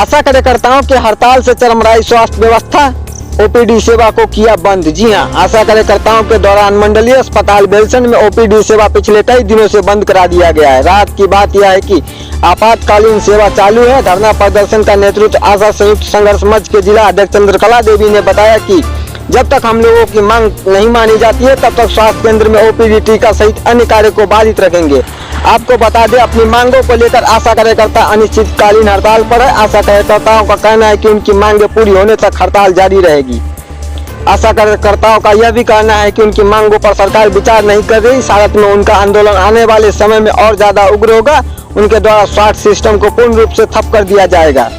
आशा कार्यकर्ताओं की हड़ताल से चरमराई स्वास्थ्य व्यवस्था, ओपीडी सेवा को किया बंद। जी हां, आशा कार्यकर्ताओं के दौरान मंडलीय अस्पताल बेलसन में ओपीडी सेवा पिछले कई दिनों से बंद करा दिया गया है। रात की बात यह है कि आपातकालीन सेवा चालू है। धरना प्रदर्शन का नेतृत्व आशा संयुक्त संघर्ष मंच के जिला अध्यक्ष चंद्रकला देवी ने बताया कि जब तक हम लोगों की मांग नहीं मानी जाती है तब तक स्वास्थ्य केंद्र में ओपीडी, टीका सहित अन्य कार्य को बाधित रखेंगे। आपको बता दें, अपनी मांगों को लेकर आशा कार्यकर्ता अनिश्चितकालीन हड़ताल पर है। आशा कार्यकर्ताओं का कहना है कि उनकी मांगें पूरी होने तक हड़ताल जारी रहेगी। आशा कार्यकर्ताओं का यह भी कहना है कि उनकी मांगों पर सरकार विचार नहीं कर रही। साथ में उनका आंदोलन आने वाले समय में और ज्यादा उग्र होगा। उनके द्वारा स्वास्थ्य सिस्टम को पूर्ण रूप से ठप कर दिया जाएगा।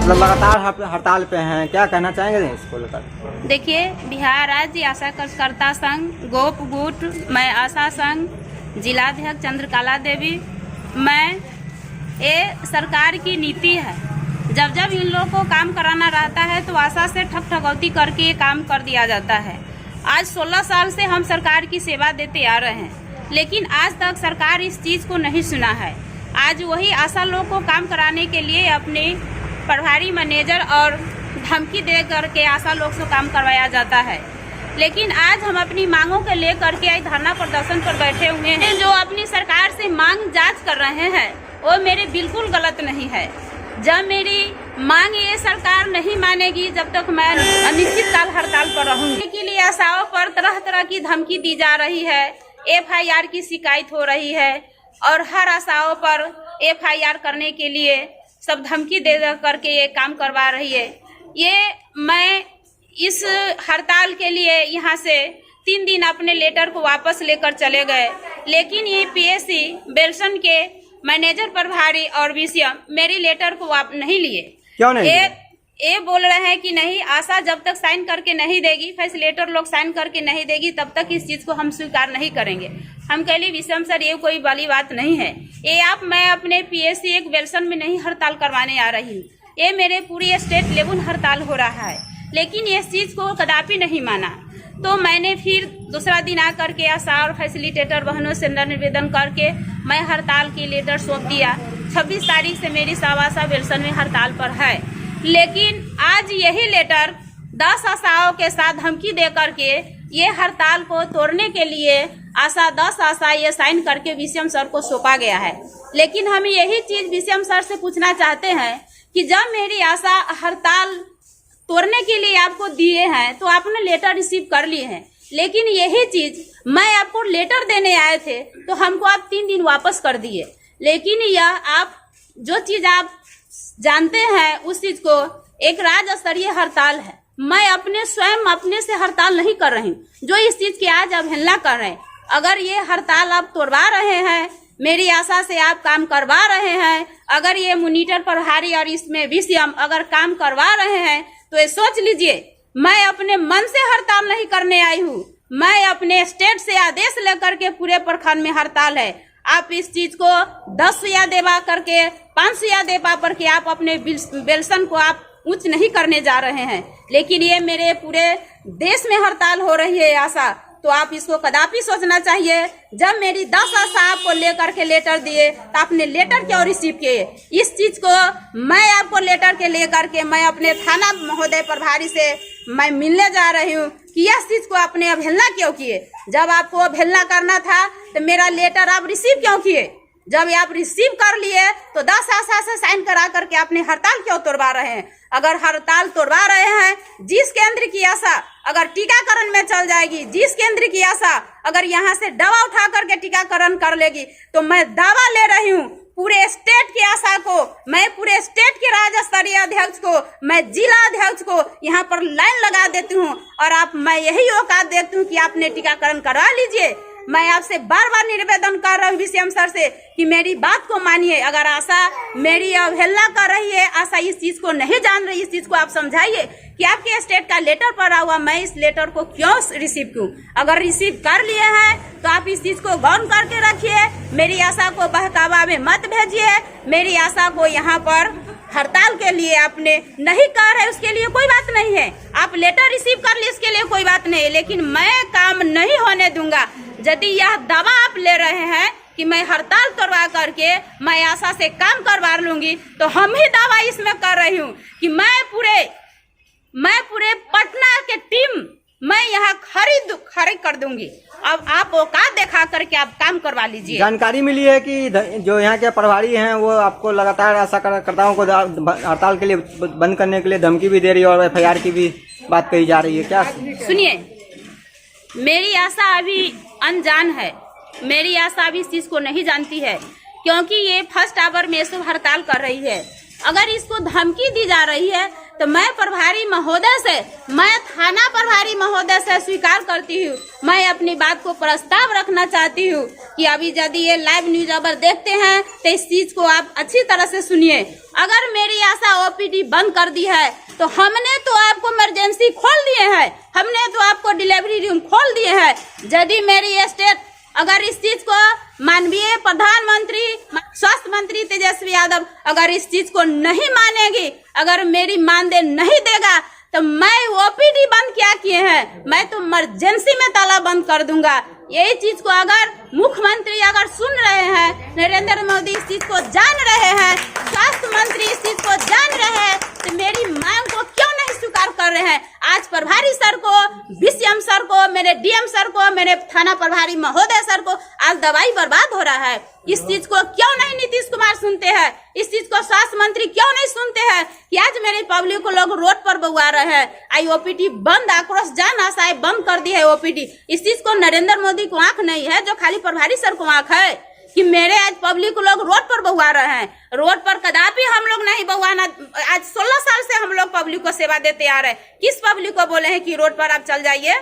लगातार हड़ताल पे हैं, क्या कहना चाहेंगे इसको लेकर? देखिए, बिहार राज्य आशा कार्यकर्ता संघ गोप गुट, मैं आशा संघ जिलाध्यक्ष चंद्रकला देवी। ये सरकार की नीति है, जब जब इन लोगों को काम कराना रहता है तो आशा से ठग ठगौती करके ये काम कर दिया जाता है। आज 16 साल से हम सरकार की सेवा देते आ रहे हैं, लेकिन आज तक सरकार इस चीज को नहीं सुना है। आज वही आशा लोग को काम कराने के लिए अपने प्रभारी मैनेजर और धमकी दे करके आशा लोग से काम करवाया जाता है। लेकिन आज हम अपनी मांगों को लेकर के आज धरना प्रदर्शन पर बैठे हुए हैं। जो अपनी सरकार से मांग जांच कर रहे हैं वो मेरे बिल्कुल गलत नहीं है। जब मेरी मांग ये सरकार नहीं मानेगी, जब तक मैं अनिश्चितकाल हड़ताल पर रहूंगी। के लिए आशाओं पर तरह तरह की धमकी दी जा रही है, FIR की शिकायत हो रही है और हर आशाओं पर FIR करने के लिए सब धमकी दे करके ये काम करवा रही है। ये मैं इस हड़ताल के लिए यहाँ से 3 दिन अपने लेटर को वापस लेकर चले गए, लेकिन ये PSC बेलसन के मैनेजर प्रभारी और VCM मेरी लेटर को नहीं लिए। क्यों नहीं? ये बोल रहे हैं कि नहीं, आशा जब तक साइन करके नहीं देगी, फैसिलिटेटर लोग साइन करके नहीं देगी, तब तक इस चीज को हम स्वीकार नहीं करेंगे। हम कह ली विषम सर, ये कोई बड़ी बात नहीं है। मैं अपने PSC एक बेलसन में नहीं हड़ताल करवाने आ रही हूँ, ये मेरे पूरी स्टेट लेवल हड़ताल हो रहा है, लेकिन इस चीज को कदापि नहीं माना। तो मैंने फिर दूसरा दिन आकर के आशा और फैसिलिटेटर बहनों से निवेदन करके मैं हड़ताल की लेटर सौंप दिया। 26 तारीख से मेरी आशा बेलसन में हड़ताल पर है, लेकिन आज यही लेटर 10 आशाओं के साथ धमकी दे करके ये हड़ताल को तोड़ने के लिए 10 आशा ये साइन करके VCM सर को सौंपा गया है। लेकिन हम यही चीज VCM सर से पूछना चाहते हैं कि जब मेरी आशा हड़ताल तोड़ने के लिए आपको दिए हैं तो आपने लेटर रिसीव कर लिए हैं, लेकिन यही चीज मैं आपको लेटर देने आए थे तो हमको आप 3 दिन वापस कर दिए। लेकिन यह आप जो चीज आप जानते हैं उस चीज को एक राज्य स्तरीय हड़ताल है। मैं अपने से हड़ताल नहीं कर रही हूँ, जो इस चीज की आज अवहेलना कर रहे हैं। अगर ये हड़ताल आप तोड़वा रहे हैं, मेरी आशा से आप काम करवा रहे हैं, अगर ये मॉनिटर प्रभारी और इसमें VCM अगर काम करवा रहे हैं तो ये सोच लीजिए, मैं अपने मन से हड़ताल नहीं करने आई हूँ। मैं अपने स्टेट से आदेश लेकर के पूरे प्रखंड में हड़ताल है। आप इस चीज को 10 या देवा करके 5 या देवा पर के आप अपने बेलसन को आप उच्च नहीं करने जा रहे हैं, लेकिन ये मेरे पूरे देश में हड़ताल हो रही है आशा, तो आप इसको कदापि सोचना चाहिए। जब मेरी 10 आशा आपको लेकर के लेटर दिए तो आपने लेटर क्यों रिसीव किए? इस चीज को मैं आपको लेटर के लेकर के मैं अपने थाना महोदय प्रभारी से मैं मिलने जा रही हूँ कि इस चीज को आपने अवहेलना क्यों किए? जब आपको अवहेलना करना था तो मेरा लेटर आप रिसीव क्यों किए? जब आप रिसीव कर लिए तो 10 आशा से साइन करा करके आपने हड़ताल क्यों तोड़वा रहे हैं? अगर हड़ताल तोड़वा रहे हैं, जिस केंद्र की आशा अगर टीकाकरण में चल जाएगी, जिस केंद्र की आशा अगर यहाँ से दवा उठा करके टीकाकरण कर लेगी, तो मैं दावा ले रही हूँ पूरे स्टेट की आशा को, मैं पूरे स्टेट के राज्य स्तरीय अध्यक्ष को, मैं जिला अध्यक्ष को यहाँ पर लाइन लगा देती हूँ और मैं यही औकात देखती हूँ कि आपने टीकाकरण करवा लीजिए। मैं आपसे बार बार निवेदन कर रहा हूँ VCM सर से कि मेरी बात को मानिए। अगर आशा मेरी अवहेलना कर रही है, आशा इस चीज को नहीं जान रही, इस चीज को आप समझाइए कि आपके स्टेट का लेटर पड़ा हुआ, मैं इस लेटर को क्यों रिसीव करूं? अगर रिसीव कर लिए हैं तो आप इस चीज को गौर करके रखिए। मेरी आशा को बहकावा में मत भेजिए। मेरी आशा को यहाँ पर हड़ताल के लिए आपने नहीं कह रहे, उसके लिए कोई बात नहीं है। आप लेटर रिसीव कर लिए, इसके लिए कोई बात नहीं है, लेकिन मैं काम नहीं होने दूंगा। यदि यह दवा आप ले रहे हैं कि मैं हड़ताल करवा करके मैं आशा से काम करवा लूंगी, तो हम ही दावा इसमें कर रही हूँ कि मैं पूरे पटना के टीम मैं यहाँ खरीद कर दूंगी। अब आप औकात दिखा करके आप काम करवा लीजिए। जानकारी मिली है कि जो यहाँ के प्रभारी हैं वो आपको लगातार आशाकर्ताओं को हड़ताल के लिए बंद करने के लिए धमकी भी दे रही है और FIR की भी बात कही जा रही है। क्या सुनिए, मेरी आशा अभी अनजान है, मेरी आशा अभी इस चीज को नहीं जानती है, क्योंकि ये फर्स्ट आवर में सब हड़ताल कर रही है। अगर इसको धमकी दी जा रही है तो मैं प्रभारी महोदय से, मैं थाना प्रभारी महोदय से स्वीकार करती हूँ। मैं अपनी बात को प्रस्ताव रखना चाहती हूँ कि अभी यदि ये लाइव न्यूज अगर देखते हैं तो इस चीज को आप अच्छी तरह से सुनिए। अगर मेरी आशा OPD बंद कर दी है तो हमने तो आपको इमरजेंसी खोल दिए हैं, हमने तो आपको डिलीवरी रूम खोल दिए हैं। यदि मेरी स्टेट अगर इस चीज को माननीय प्रधानमंत्री स्वास्थ्य मंत्री तेजस्वी यादव अगर इस चीज को नहीं मानेगी, अगर मेरी मानदेय नहीं देगा, तो मैं OPD बंद क्या किए हैं, मैं तो इमरजेंसी में ताला बंद कर दूंगा। यही चीज को अगर मुख्यमंत्री अगर सुन रहे हैं, नरेंद्र मोदी इस चीज को जान रहे हैं, स्वास्थ्य मंत्री इस चीज को जान रहे हैं, तो मेरी मांग को क्यों नहीं स्वीकार कर रहे हैं। आज प्रभारी सर को, BCM सर को, मेरे DM सर को, मेरे थाना प्रभारी महोदय सर को आज दवाई बर्बाद हो रहा है। इस चीज को क्यों नहीं नीतीश कुमार सुनते हैं, इस चीज को स्वास्थ्य मंत्री क्यों नहीं सुनते हैं कि आज मेरे पब्लिक को लोग रोड पर बउआ रहे हैं। आई OPD बंद, आक्रोश जान आशाएं बंद कर दी है OPD। इस चीज को नरेंद्र मोदी को आंख नहीं है, जो खाली प्रभारी सर को आंख है कि मेरे आज पब्लिक को लोग रोड पर बउआ रहे हैं। रोड पर कदापि हम लोग नहीं बउआना। आज 16 साल से हम लोग पब्लिक को सेवा देते आ रहे हैं। किस पब्लिक को बोले हैं कि रोड पर आप चल जाइए।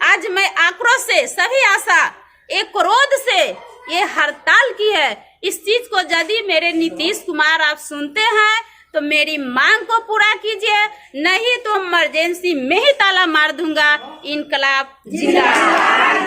आज मैं आक्रोश से, सभी आशा, एक क्रोध से ये हड़ताल की है। इस चीज को यदि मेरे नीतीश कुमार आप सुनते हैं तो मेरी मांग को पूरा कीजिए, नहीं तो इमरजेंसी में ही ताला मार दूंगा। इनकलाब जिंदाबाद।